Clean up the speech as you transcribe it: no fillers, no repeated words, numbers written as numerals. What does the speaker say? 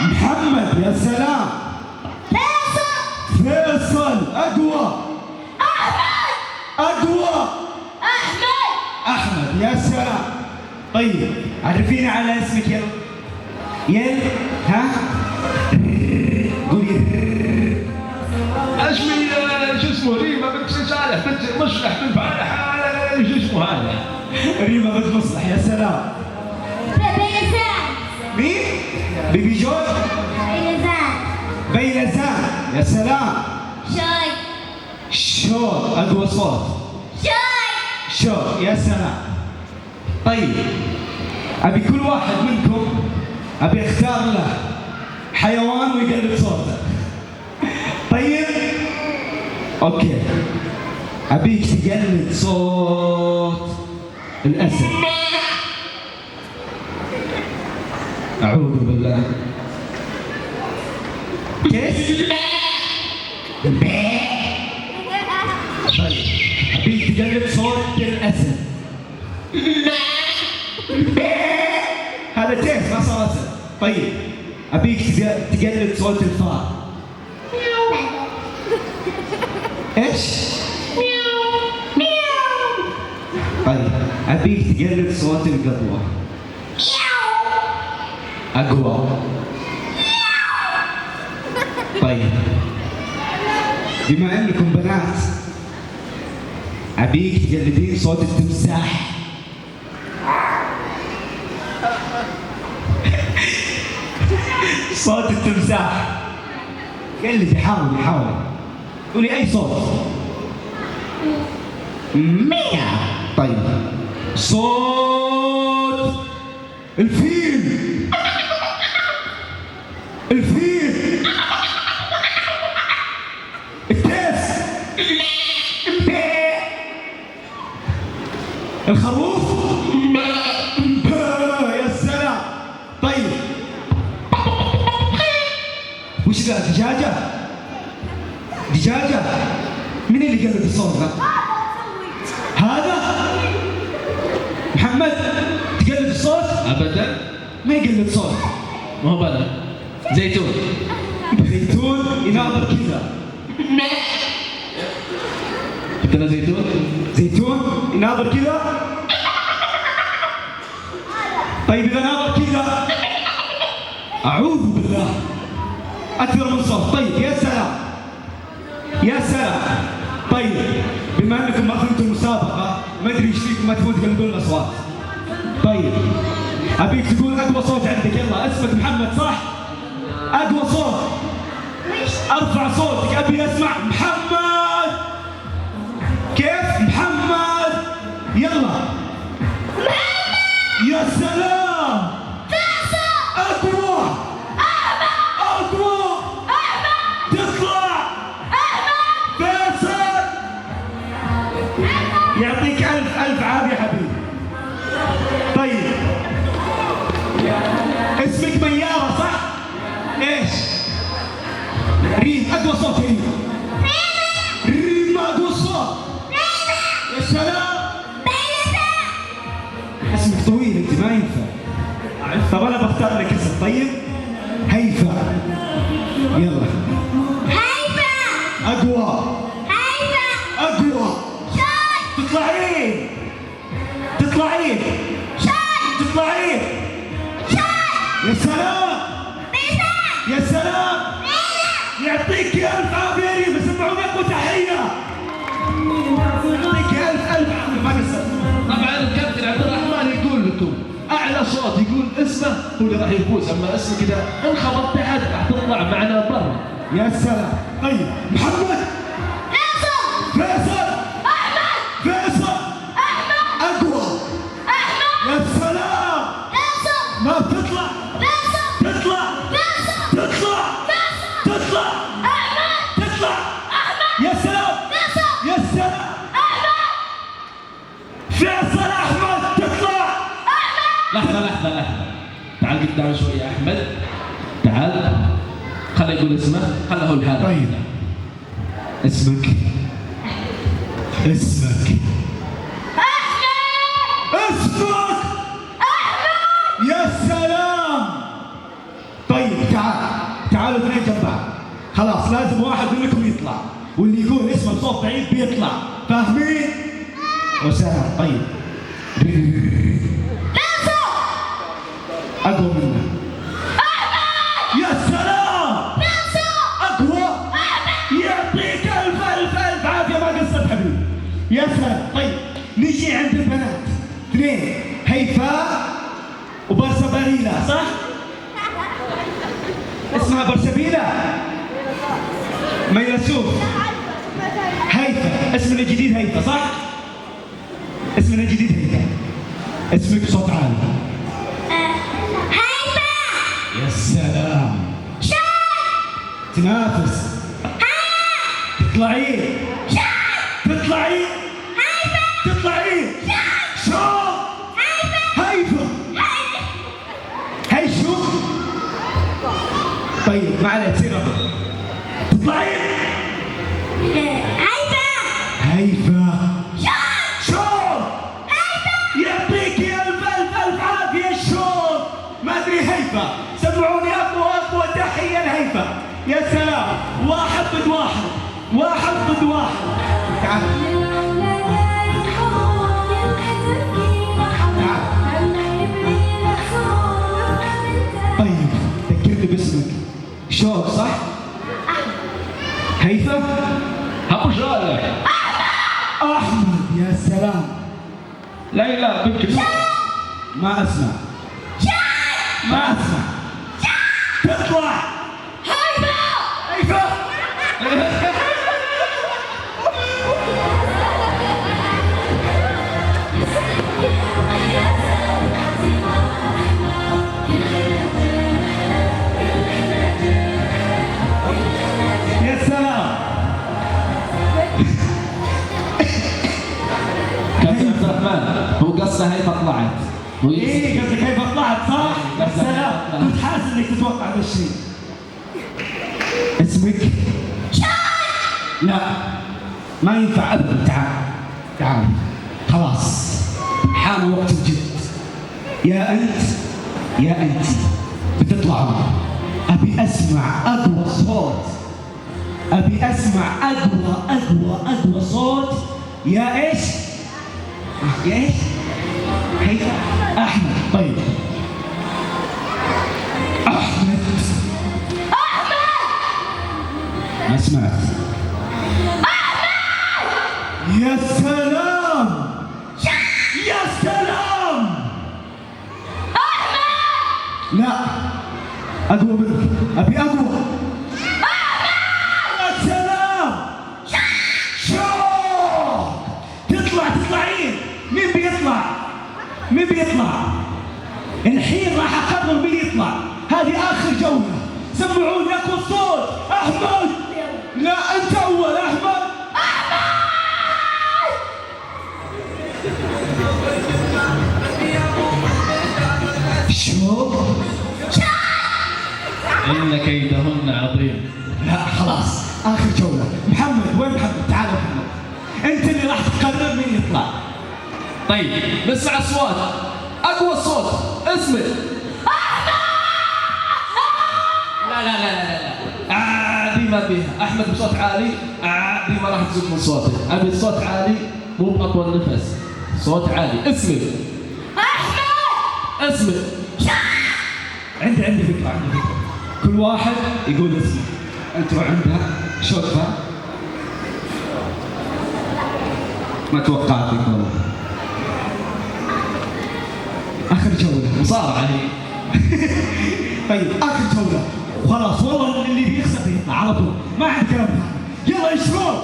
محمد يا سلام. فيصل أقوى. أحمد أقوى. أحمد يا سلام. طيب عرفينا على اسمك يلا. ها قولي. اسمي شو اسمه ريما بنت صالح بنت مصلح بنت فالح شو اسمه هذا؟ ريما بنت مصلح يا سلام. مين؟ بيبي جورج. بيلزان يا سلام. شوق أقوى صوت. شوق يا سلام. طيب أبي كل واحد منكم أبي أختار له حيوان ويقلد صوته. طيب أوكي أبيك تقلد صوت الأسد. أعوذ بالله. كيف؟ طيب أبيك تقلد صوت الأسد. هذا كيف ما صار أسد. طيب أبيك تقلد صوت الفار. إيش؟ طيب أبيك تقلد صوت القطوة. أقوى. طيب بما أنكم بنات أبيك تقلدين صوت التمساح. صوت التمساح. قلدي حاولي قولي أي صوت. ميا. طيب صوت الفيل. الفيل. التيس. الخروف. يا سلام. طيب وش ذا؟ دجاجة. دجاجة. من اللي قلد الصوت ذا؟ هذا محمد تقلد الصوت؟ ابدا ما يقلد صوت. ما هو بلا زيتون. زيتون يناظر كذا. قلت له زيتون. زيتون يناظر كذا. طيب اذا ناظر كذا اعوذ بالله اكثر من صوت. طيب يا سلام يا سلام. طيب بما انكم ما فهمتوا المسابقه ما ادري ايش فيكم ما تبون تقلدون الاصوات. طيب ابيك تقول اقوى صوت عندك. يلا اسمك محمد صح؟ اقوى صوت. ارفع صوتك ابي اسمع محمد. كيف محمد؟ يلا. يا سلام. اقوى. اقوى. تطلع. فيصل. يعطيك الف عافيه حبيبي. طيب اسمك ميارة صح؟ ايش؟ ريم. اقوى صوت يا ريم. ريم اقوى صوت. يا سلام. اسمك طويل انت ما ينفع. طب انا بختار لك اسم. طيب هيفا. يلا. اقوى. اقوى. تطلعين. تطلعين. يا سلام. يا سلام. يعطيك الف عافيه. بسمعوا لكم تحيه. يعطيك الف عافيه. ما قصرت. طبعا الكابتن عبد الرحمن يقول لكم اعلى صوت يقول اسمه هو اللي راح يفوز. اما اسمك اذا انخبط تحت راح تطلع معنا برا. يا سلام. طيب محمد. فيصل. فيصل. اقوى. يا سلام. ما تطلع. تطلع. يا سلام. يا سلام. فيصل احمد. تطلع. لحظة تعال قدام شوي يا احمد. تعال خليه يقول اسمه. خله هو الحالة. طيب اسمك اسمك يا سلام. طيب تعال تعالوا اثنين جنب بعض. خلاص لازم واحد منكم يطلع، واللي يقول اسمه بصوت بعيد بيطلع، فاهمين؟ وسام طيب. اقوى منه. يا سلام! اقوى! يعطيك الف عافيه، ما قصرت حبيبي. يا سلام. طيب نجي عند البنات اثنين، هيفاء وبرسبيلة، صح؟ اسمها برسبيلة؟ ميلسوف. هيفاء اسمنا الجديد هيفاء، صح؟ اسمنا الجديد هيفاء. اسمك بصوت عالي. يا سلام. تنافس. تطلعين. تطلعين. تطلعين. شوف. هيفا. هيشو. طيب ما عليه تصير تطلعين. هيفا. شوف. يعطيك الف عافية. شوف ما ادري هيفا، سمعوني اقوى تحية لهيفا. يا سلام. واحد ضد واحد. تعال. طيب ذكرني باسمك. شوق صح؟ هيثم؟ ابو جالك. احمد. يا سلام. ليلى بنت ما اسمع. تطلع. هيثم. يا سلام. كابتن عبد الرحمن، هو قصة هيفا طلعت. ايه قصدك هيفا طلعت، صح؟ يا سلام. كنت حاسس انك تتوقع هذا الشيء. اسمك؟ لا ما ينفع ابدا. تعال خلاص حان وقت الجد. يا انت بتطلعوا. ابي اسمع اقوى صوت. اقوى صوت. يا ايش؟ هيدا احمد. طيب احمد. ما سمعت. يا سلام. لا اقوى منك. ابي اقوى. يا سلام. شوف. تطلعين. مين بيطلع؟ الحين راح اقرر مين يطلع. هذه اخر جولة. سمعوني اقوى الصوت. احمد. لا انت اول. احمد. شوف. إن كيدهن عظيم. لا خلاص اخر جولة. محمد وين محمد؟ تعال يا محمد. انت اللي راح تقرر مين يطلع. طيب نسمع اصوات. اقوى صوت اسمك. لا عادي ما بيها. احمد بصوت عالي عادي، ما راح تزيد من صوتك. ابي الصوت عالي مو باطول نفس، صوت عالي. اسمك. اسمك. عندي فكرة. كل واحد يقول اسمه. انت روح عندها شوفها. ما توقعتك والله. اخر جولة مصارعة هي. طيب اخر جولة وخلاص. والله اللي بيخسر يطلع على طول، ما عاد كلام ثاني. يلا يا شباب.